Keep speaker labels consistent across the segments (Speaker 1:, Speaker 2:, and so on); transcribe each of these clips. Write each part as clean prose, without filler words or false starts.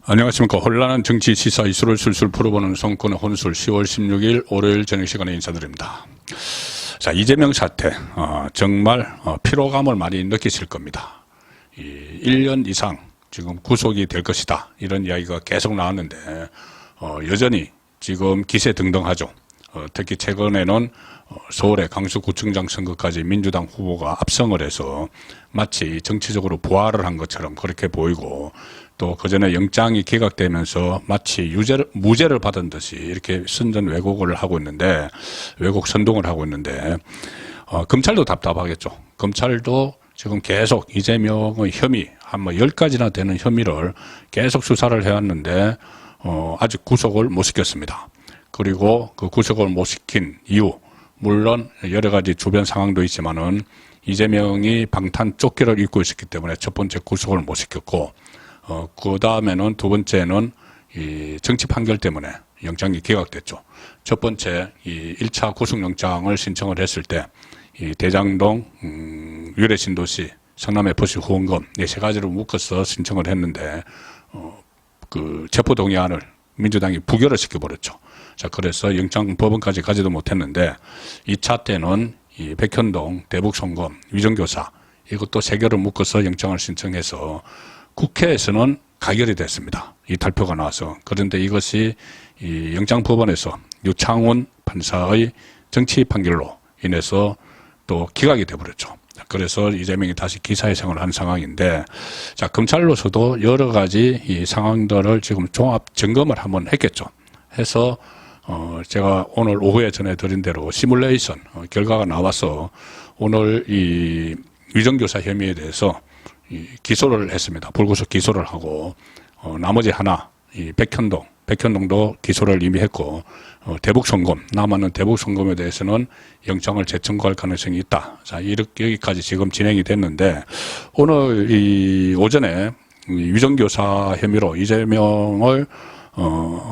Speaker 1: 안녕하십니까. 혼란한 정치 시사 이슈를 술술 풀어보는 정권의 혼술 10월 16일 월요일 저녁 시간에 인사드립니다. 자, 이재명 사태 정말 피로감을 많이 느끼실 겁니다. 1년 이상 지금 구속이 될 것이다 이런 이야기가 계속 나왔는데 여전히 지금 기세등등하죠. 특히 최근에는 서울의 강서구청장 선거까지 민주당 후보가 압승을 해서 마치 정치적으로 부활을 한 것처럼 그렇게 보이고, 또 그전에 영장이 기각되면서 마치 무죄를 받은 듯이 이렇게 선전 왜곡을 하고 있는데, 왜곡 선동을 하고 있는데, 검찰도 답답하겠죠. 검찰도 지금 계속 이재명의 혐의, 한 10가지나 되는 혐의를 계속 수사를 해왔는데, 아직 구속을 못 시켰습니다. 그리고 그 구속을 못 시킨 이유, 물론 여러 가지 주변 상황도 있지만은 이재명이 방탄 조끼를 입고 있었기 때문에 첫 번째 구속을 못 시켰고, 그 다음에는 두 번째는 이 정치 판결 때문에 영장이 기각됐죠. 첫 번째 이 1차 구속영장을 신청을 했을 때 이 대장동, 유래신도시, 성남FC 후원금 이 세 가지를 묶어서 신청을 했는데 그 체포동의안을 민주당이 부결을 시켜버렸죠. 자, 그래서 영장 법원까지 가지도 못했는데 2차 때는 이 백현동, 대북송금, 위정교사 이것도 세 개를 묶어서 영장을 신청해서 국회에서는 가결이 됐습니다. 이 발표가 나와서. 그런데 이것이 이 영장법원에서 유창훈 판사의 정치 판결로 인해서 또 기각이 돼버렸죠. 그래서 이재명이 다시 기사회생을 한 상황인데, 자, 검찰로서도 여러 가지 이 상황들을 지금 종합 점검을 한번 했겠죠. 해서 제가 오늘 오후에 전해드린 대로 시뮬레이션 결과가 나와서 오늘 이 위정교사 혐의에 대해서 기소를 했습니다. 불구속 기소를 하고, 나머지 하나, 이 백현동도 기소를 이미 했고, 대북송금, 남아있는 대북송금에 대해서는 영장을 재청구할 가능성이 있다. 자, 이렇게 여기까지 지금 진행이 됐는데, 오늘 이 오전에 위정교사 혐의로 이재명을,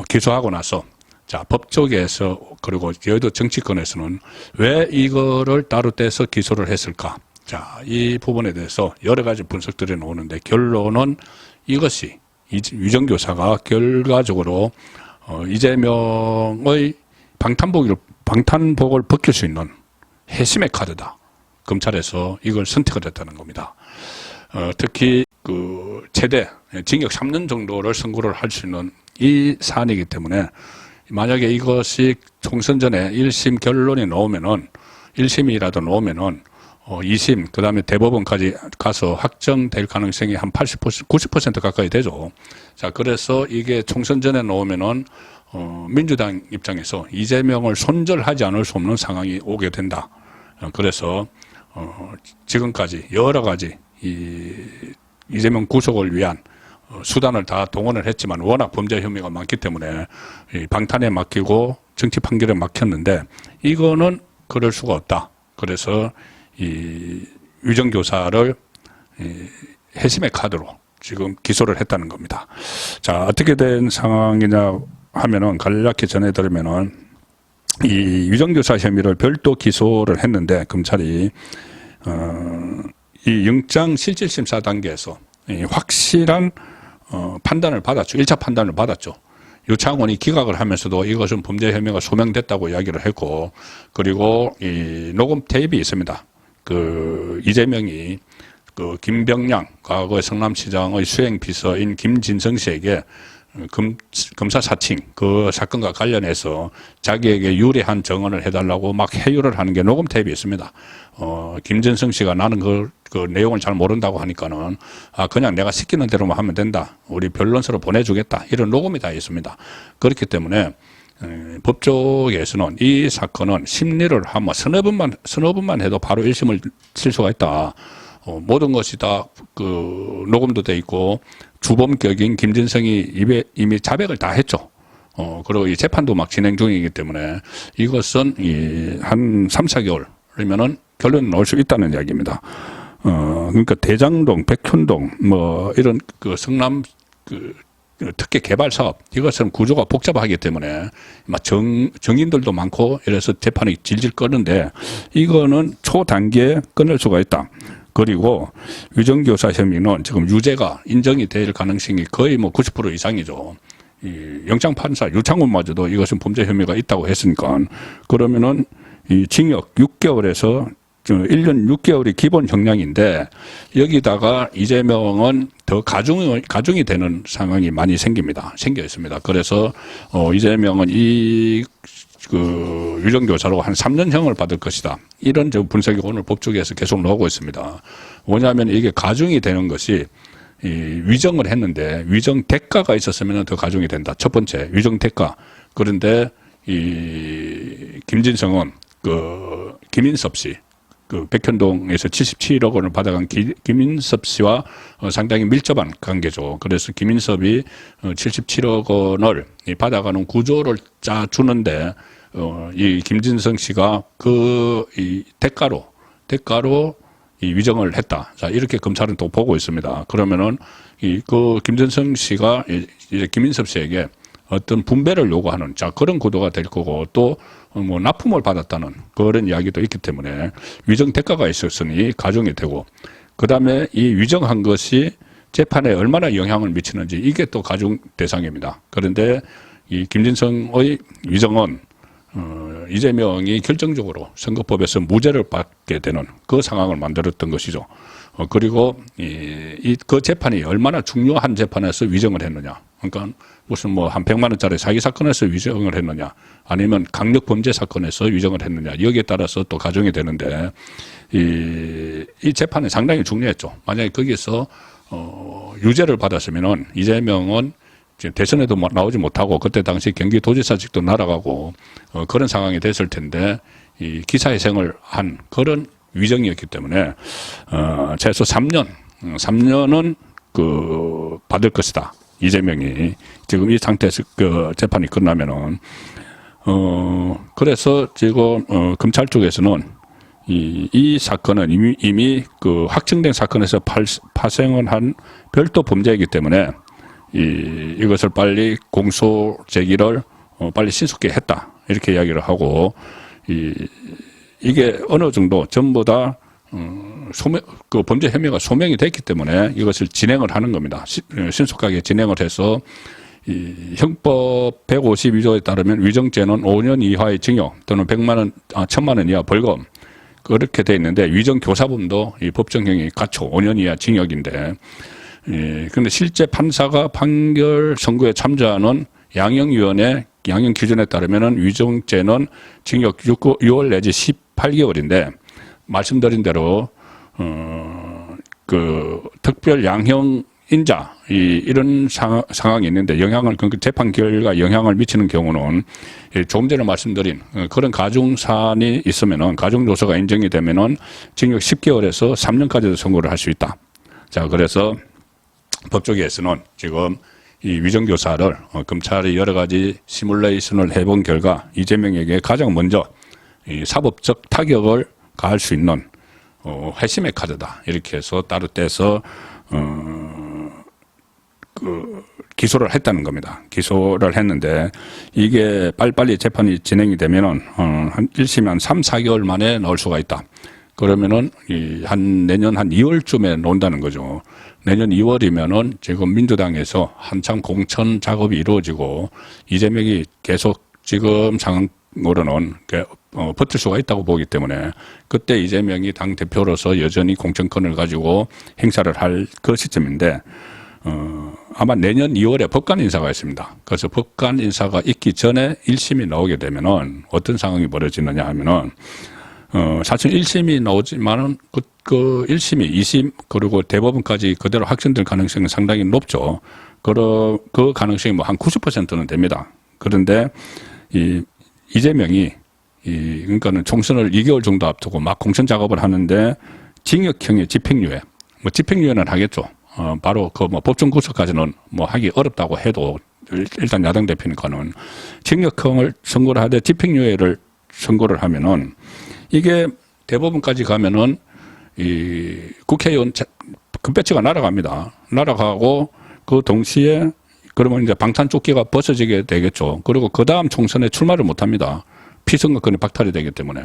Speaker 1: 기소하고 나서, 자, 법조계에서, 그리고 여의도 정치권에서는 왜 이거를 따로 떼서 기소를 했을까? 자, 이 부분에 대해서 여러 가지 분석들이 나오는데, 결론은 이것이 위정교사가 결과적으로 이재명의 방탄복을 벗길 수 있는 핵심의 카드다. 검찰에서 이걸 선택을 했다는 겁니다. 특히 그 최대 징역 3년 정도를 선고를 할 수 있는 이 사안이기 때문에, 만약에 이것이 총선 전에 1심 결론이 나오면은, 1심이라도 나오면은 2심, 그 다음에 대법원까지 가서 확정될 가능성이 한 80%, 90% 가까이 되죠. 자, 그래서 이게 총선 전에 나오면은, 민주당 입장에서 이재명을 손절하지 않을 수 없는 상황이 오게 된다. 그래서, 지금까지 여러 가지 이재명 구속을 위한 수단을 다 동원을 했지만 워낙 범죄 혐의가 많기 때문에 방탄에 맡기고 정치 판결에 맡겼는데, 이거는 그럴 수가 없다. 그래서 이 위정교사를 핵심의 카드로 지금 기소를 했다는 겁니다. 자, 어떻게 된 상황이냐 하면은, 간략히 전해드리면은, 이 위정교사 혐의를 별도 기소를 했는데, 검찰이 이 영장 실질심사 단계에서 확실한 판단을 받았죠. 1차 판단을 받았죠. 유창훈이 기각을 하면서도 이것은 범죄 혐의가 소명됐다고 이야기를 했고, 그리고 이 녹음 테이프가 있습니다. 그 이재명이 그 김병량 과거 성남시장의 수행비서인 김진성 씨에게 검사 사칭 그 사건과 관련해서 자기에게 유리한 증언을 해달라고 막 회유를 하는 게 녹음 테이프가 있습니다. 김진성 씨가 나는 그 내용을 잘 모른다고 하니까는 그냥 내가 시키는 대로만 하면 된다. 우리 변론서로 보내주겠다. 이런 녹음이 다 있습니다. 그렇기 때문에 법조계에서는 이 사건은 심리를 한 서너 번만 해도 바로 1심을 칠 수가 있다. 모든 것이 다 그 녹음도 돼 있고, 주범격인 김진성이 입에 이미 자백을 다 했죠. 그리고 이 재판도 막 진행 중이기 때문에 이것은 한 3, 4개월이면은 결론이 나올 수 있다는 이야기입니다. 그러니까 대장동, 백현동, 이런 그 성남 특히 개발 사업, 이것은 구조가 복잡하기 때문에 정인들도 많고 이래서 재판이 질질 끄는데, 이거는 초단기에 끊을 수가 있다. 그리고 위정교사 혐의는 지금 유죄가 인정이 될 가능성이 거의 뭐 90% 이상이죠. 이 영장판사 유창훈마저도 이것은 범죄 혐의가 있다고 했으니까 그러면은 이 징역 6개월에서 1년 6개월이 기본 형량인데 여기다가 이재명은 더 가중이 되는 상황이 많이 생겨 있습니다. 그래서 이재명은 그 위정교사로 한 3년형을 받을 것이다. 이런 분석이 오늘 법조계에서 계속 나오고 있습니다. 뭐냐면 이게 가중이 되는 것이 이 위정을 했는데 위정 대가가 있었으면 더 가중이 된다. 첫 번째 위정 대가. 그런데 이 김진성은 그 김인섭 씨, 그 백현동에서 77억 원을 받아간 김인섭 씨와 상당히 밀접한 관계죠. 그래서 김인섭이 77억 원을 받아가는 구조를 짜주는데 이 김진성 씨가 이 대가로 이 위정을 했다. 자, 이렇게 검찰은 또 보고 있습니다. 그러면은 그 김진성 씨가 이제 김인섭 씨에게 어떤 분배를 요구하는 그런 구도가 될 거고 또 뭐 납품을 받았다는 그런 이야기도 있기 때문에 위정 대가가 있었으니 가중이 되고 그다음에 이 위정한 것이 재판에 얼마나 영향을 미치는지 이게 또 가중 대상입니다. 그런데 이 김진성의 위정은 이재명이 결정적으로 선거법에서 무죄를 받게 되는 그 상황을 만들었던 것이죠. 그리고 그 재판이 얼마나 중요한 재판에서 위정을 했느냐. 그러니까 무슨 뭐 한 100만 원짜리 사기 사건에서 위정을 했느냐, 아니면 강력 범죄 사건에서 위정을 했느냐, 여기에 따라서 또 가중이 되는데 이 재판이 상당히 중요했죠. 만약에 거기서 유죄를 받았으면은 이재명은 대선에도 나오지 못하고 그때 당시 경기도지사직도 날아가고 그런 상황이 됐을 텐데 이 기사회생을 한 그런 위정이었기 때문에 최소 3년은 그 받을 것이다. 이재명이 지금 이 상태에서 그 재판이 끝나면은 그래서 지금 검찰 쪽에서는 이 사건은 이미 그 확정된 사건에서 파생을 한 별도 범죄이기 때문에 이것을 빨리 공소 제기를 빨리 신속히 했다 이렇게 이야기를 하고 이게 어느 정도 전부 다 그 범죄 혐의가 소명이 됐기 때문에 이것을 진행을 하는 겁니다. 신속하게 진행을 해서 이 형법 152조에 따르면 위정죄는 5년 이하의 징역 또는 1,000만 원 이하 벌금 그렇게 돼 있는데 위정교사범도 이 법정형이 같죠. 5년 이하 징역인데 그런데 실제 판사가 판결 선고에 참조하는 양형위원회 양형 기준에 따르면은 위정죄는 징역 6월 내지 18개월인데 말씀드린 대로 그 특별 양형인자 이런 상황이 있는데 재판 결과 영향을 미치는 경우는 조금 전에 말씀드린 그런 가중사안이 있으면은 가중조서가 인정이 되면은 징역 10개월에서 3년까지도 선고를 할 수 있다. 자, 그래서 법조계에서는 지금 이 위정교사를 검찰이 여러 가지 시뮬레이션을 해본 결과 이재명에게 가장 먼저 이 사법적 타격을 가할 수 있는 회심의 카드다. 이렇게 해서 따로 떼서 그 기소를 했다는 겁니다. 기소를 했는데 이게 빨리빨리 재판이 진행이 되면은 한 1심이 한 3, 4개월 만에 나올 수가 있다. 그러면은 내년 한 2월쯤에 나온다는 거죠. 내년 2월이면은 지금 민주당에서 한참 공천 작업이 이루어지고 이재명이 계속 지금 상황으로는 버틸 수가 있다고 보기 때문에 그때 이재명이 당 대표로서 여전히 공천권을 가지고 행사를 할 그 시점인데 아마 내년 2월에 법관 인사가 있습니다. 그래서 법관 인사가 있기 전에 1심이 나오게 되면은 어떤 상황이 벌어지느냐 하면은 사실 1심이 나오지만은 그 1심이 2심 그리고 대법원까지 그대로 확정될 가능성은 상당히 높죠. 그 가능성이 뭐 한 90%는 됩니다. 그런데 이재명이 그러니까는 총선을 2개월 정도 앞두고 막 공천 작업을 하는데 징역형의 집행유예, 뭐 집행유예는 하겠죠. 바로 그 뭐 법정 구속까지는 뭐 하기 어렵다고 해도 일단 야당 대표니까는 징역형을 선고를 하되 집행유예를 선고를 하면은 이게 대법원까지 가면은 이 국회의원 금배지가 날아갑니다. 날아가고 그 동시에 그러면 이제 방탄조끼가 벗어지게 되겠죠. 그리고 그 다음 총선에 출마를 못 합니다. 피선거권이 박탈이 되기 때문에.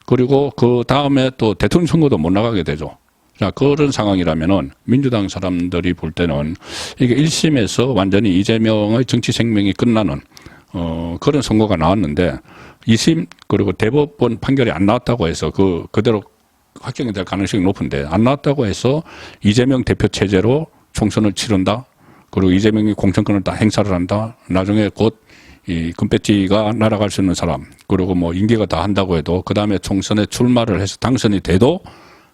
Speaker 1: 그리고 그 다음에 또 대통령 선거도 못 나가게 되죠. 자, 그런 상황이라면은 민주당 사람들이 볼 때는 이게 1심에서 완전히 이재명의 정치 생명이 끝나는 그런 선고가 나왔는데 2심 그리고 대법원 판결이 안 나왔다고 해서 그대로 확정이 될 가능성이 높은데 안 나왔다고 해서 이재명 대표 체제로 총선을 치른다. 그리고 이재명이 공천권을 다 행사를 한다. 나중에 곧 이 금배지가 날아갈 수 있는 사람, 그리고 뭐 임기가 다 한다고 해도 그 다음에 총선에 출마를 해서 당선이 돼도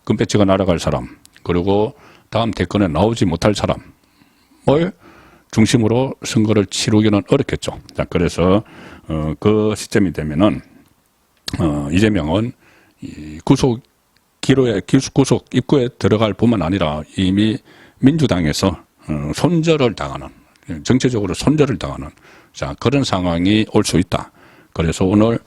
Speaker 1: 금배지가 날아갈 사람, 그리고 다음 대권에 나오지 못할 사람을 중심으로 선거를 치르기는 어렵겠죠. 자, 그래서 그 시점이 되면은 이재명은 이 구속 입구에 들어갈 뿐만 아니라 이미 민주당에서 손절을 당하는, 정치적으로 손절을 당하는, 자, 그런 상황이 올 수 있다. 그래서 오늘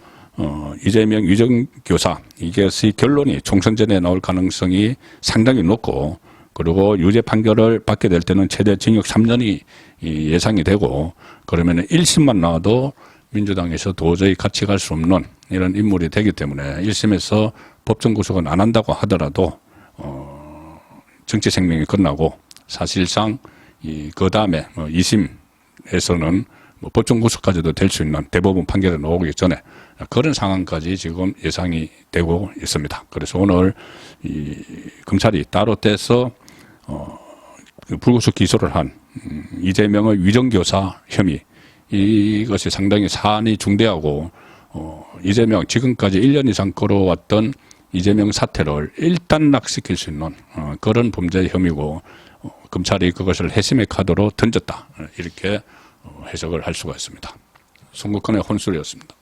Speaker 1: 이재명 위정교사 이것의 결론이 총선 전에 나올 가능성이 상당히 높고, 그리고 유죄 판결을 받게 될 때는 최대 징역 3년이 예상이 되고, 그러면 1심만 나와도 민주당에서 도저히 같이 갈 수 없는 이런 인물이 되기 때문에 1심에서 법정 구속은 안 한다고 하더라도 정치 생명이 끝나고, 사실상 그 다음에 2심에서는 법정 구속까지도 될 수 있는 대법원 판결이 나오기 전에 그런 상황까지 지금 예상이 되고 있습니다. 그래서 오늘 이 검찰이 따로 떼서 불구속 기소를 한 이재명의 위정교사 혐의, 이것이 상당히 사안이 중대하고 이재명 지금까지 1년 이상 끌어왔던 이재명 사태를 일단락시킬 수 있는 그런 범죄 혐의고, 검찰이 그것을 회심의 카드로 던졌다, 이렇게 해석을 할 수가 있습니다. 송국헌의 혼술이었습니다.